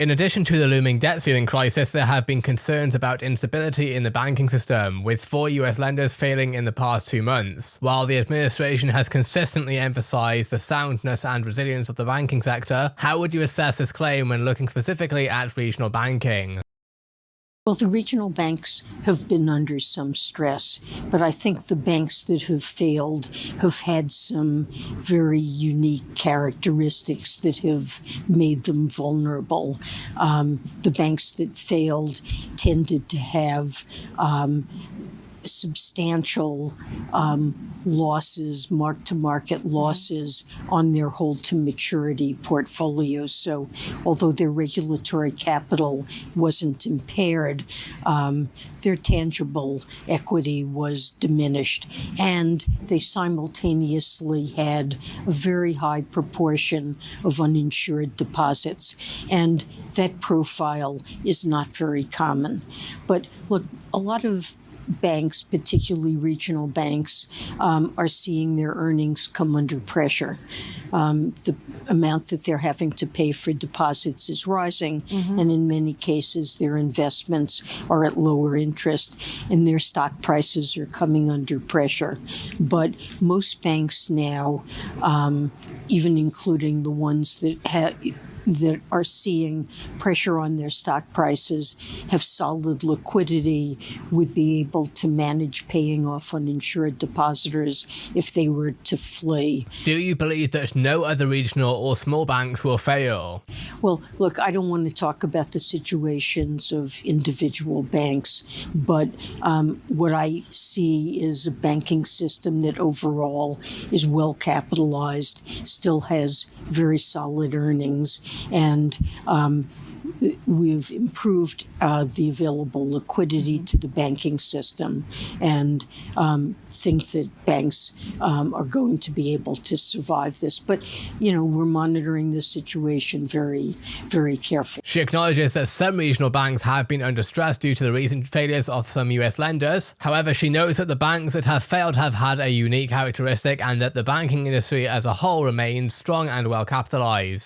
In addition to the looming debt ceiling crisis, there have been concerns about instability in the banking system, with 4 US lenders failing in the past 2 months. While the administration has consistently emphasized the soundness and resilience of the banking sector, how would you assess this claim when looking specifically at regional banking? Well, the regional banks have been under some stress, but I think the banks that have failed have had some very unique characteristics that have made them vulnerable. The banks that failed tended to have substantial losses, mark-to-market losses on their hold-to-maturity portfolios. So although their regulatory capital wasn't impaired, their tangible equity was diminished. And they simultaneously had a very high proportion of uninsured deposits. And that profile is not very common. But look, a lot of banks, particularly regional banks, are seeing their earnings come under pressure. The amount that they're having to pay for deposits is rising, and in many cases their investments are at lower interest and their stock prices are coming under pressure. But most banks now, even including the ones that are seeing pressure on their stock prices, have solid liquidity, would be able to manage paying off uninsured depositors if they were to flee. Do you believe that no other regional or small banks will fail? Well, look, I don't want to talk about the situations of individual banks, but what I see is a banking system that overall is well capitalized, still has very solid earnings, and we've improved the available liquidity to the banking system, and think that banks are going to be able to survive this. But, we're monitoring the situation very, very carefully. She acknowledges that some regional banks have been under stress due to the recent failures of some US lenders. However, she notes that the banks that have failed have had a unique characteristic and that the banking industry as a whole remains strong and well capitalized.